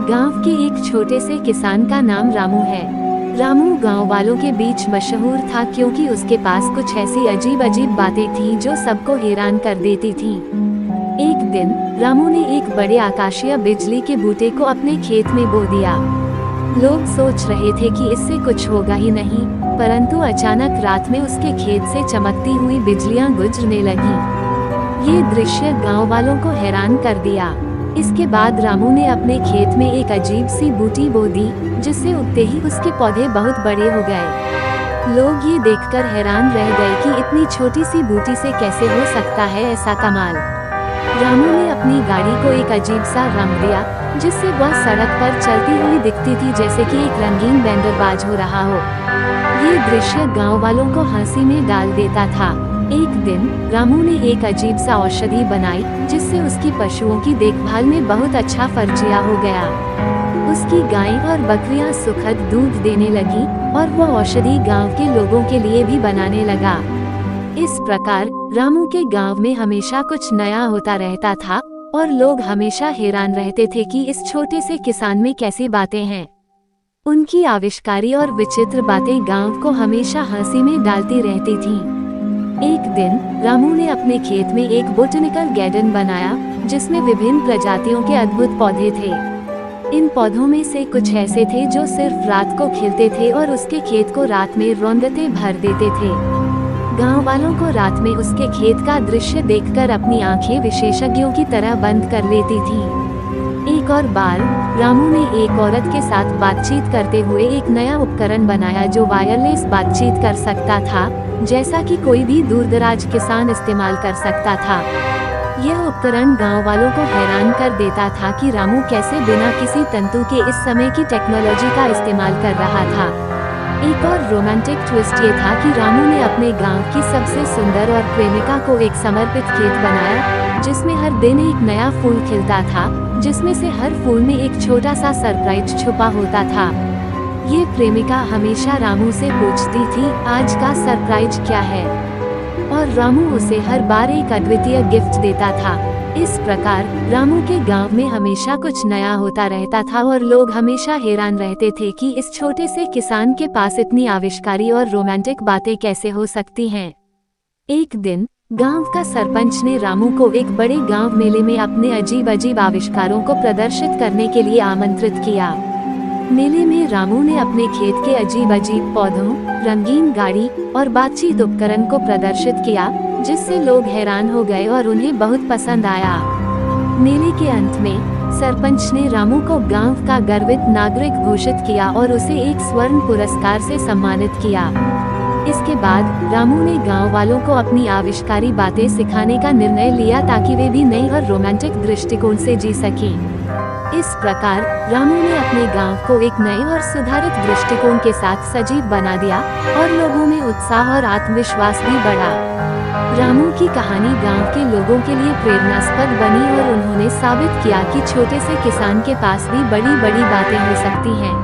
गांव के एक छोटे से किसान का नाम रामू है। रामू गांव वालों के बीच मशहूर था क्योंकि उसके पास कुछ ऐसी अजीब अजीब बातें थीं जो सबको हैरान कर देती थीं। एक दिन रामू ने एक बड़े आकाशीय बिजली के बूटे को अपने खेत में बो दिया। लोग सोच रहे थे कि इससे कुछ होगा ही नहीं, परंतु अचानक रात में उसके खेत से चमकती हुई बिजलियां गुजरने लगीं। ये दृश्य गांव वालों को हैरान कर दिया। इसके बाद रामू ने अपने खेत में एक अजीब सी बूटी बो दी, जिससे उगते ही उसके पौधे बहुत बड़े हो गए। लोग ये देखकर हैरान रह गए कि इतनी छोटी सी बूटी से कैसे हो सकता है ऐसा कमाल। रामू ने अपनी गाड़ी को एक अजीब सा रंग दिया, जिससे वह सड़क पर चलती हुई दिखती थी जैसे कि एक रंगीन बैंडरबाज हो रहा हो। ये दृश्य गांव वालों को हंसी में डाल देता था। एक दिन रामू ने एक अजीब सा औषधि बनाई, जिससे उसकी पशुओं की देखभाल में बहुत अच्छा फर्जिया हो गया। उसकी गायें और बकरियां सुखद दूध देने लगी और वह औषधि गांव के लोगों के लिए भी बनाने लगा। इस प्रकार रामू के गांव में हमेशा कुछ नया होता रहता था और लोग हमेशा हैरान रहते थे कि इस छोटे से किसान में कैसी बातें हैं। उनकी आविष्कारी और विचित्र बातें गांव को हमेशा हंसी में डालती रहती थीं। एक दिन रामू ने अपने खेत में एक बोटेनिकल गार्डन बनाया, जिसमें विभिन्न प्रजातियों के अद्भुत पौधे थे। इन पौधों में से कुछ ऐसे थे जो सिर्फ रात को खिलते थे और उसके खेत को रात में रौनकें भर देते थे। गांव वालों को रात में उसके खेत का दृश्य देखकर अपनी आंखें विशेषज्ञों की तरह बंद कर लेती थीं। एक और बार रामू ने एक औरत के साथ बातचीत करते हुए एक नया उपकरण बनाया जो वायरलेस बातचीत कर सकता था, जैसा कि कोई भी दूरदराज किसान इस्तेमाल कर सकता था। यह उपकरण गांव वालों को हैरान कर देता था कि रामू कैसे बिना किसी तंतु के इस समय की टेक्नोलॉजी का इस्तेमाल कर रहा था। एक और रोमांटिक ट्विस्ट ये था कि रामू ने अपने गांव की सबसे सुंदर और प्रेमिका को एक समर्पित खेत बनाया, जिसमें हर दिन एक नया फूल खिलता था, जिसमें से हर फूल में एक छोटा सा सरप्राइज छुपा होता था। ये प्रेमिका हमेशा रामू से पूछती थी, आज का सरप्राइज क्या है, और रामू उसे हर बार एक अद्वितीय गिफ्ट देता था। इस प्रकार रामू के गांव में हमेशा कुछ नया होता रहता था और लोग हमेशा हैरान रहते थे कि इस छोटे से किसान के पास इतनी आविष्कारी और रोमांटिक बातें कैसे हो सकती हैं। एक दिन गांव का सरपंच ने रामू को एक बड़े गांव मेले में अपने अजीब अजीब आविष्कारों को प्रदर्शित करने के लिए आमंत्रित किया। मेले में रामू ने अपने खेत के अजीब अजीब पौधों, रंगीन गाड़ी और बातचीत उपकरण को प्रदर्शित किया, जिससे लोग हैरान हो गए और उन्हें बहुत पसंद आया। मेले के अंत में सरपंच ने रामू को गांव का गर्वित नागरिक घोषित किया और उसे एक स्वर्ण पुरस्कार से सम्मानित किया। इसके बाद रामू ने गांव वालों को अपनी आविष्कारी बातें सिखाने का निर्णय लिया ताकि वे भी नई और रोमांटिक दृष्टिकोण से जी सकें। इस प्रकार रामू ने अपने गांव को एक नए और सुधारित दृष्टिकोण के साथ सजीव बना दिया और लोगों में उत्साह और आत्मविश्वास भी बढ़ा। रामू की कहानी गांव के लोगों के लिए प्रेरणास्पद बनी और उन्होंने साबित किया कि छोटे से किसान के पास भी बड़ी बड़ी बातें हो सकती हैं।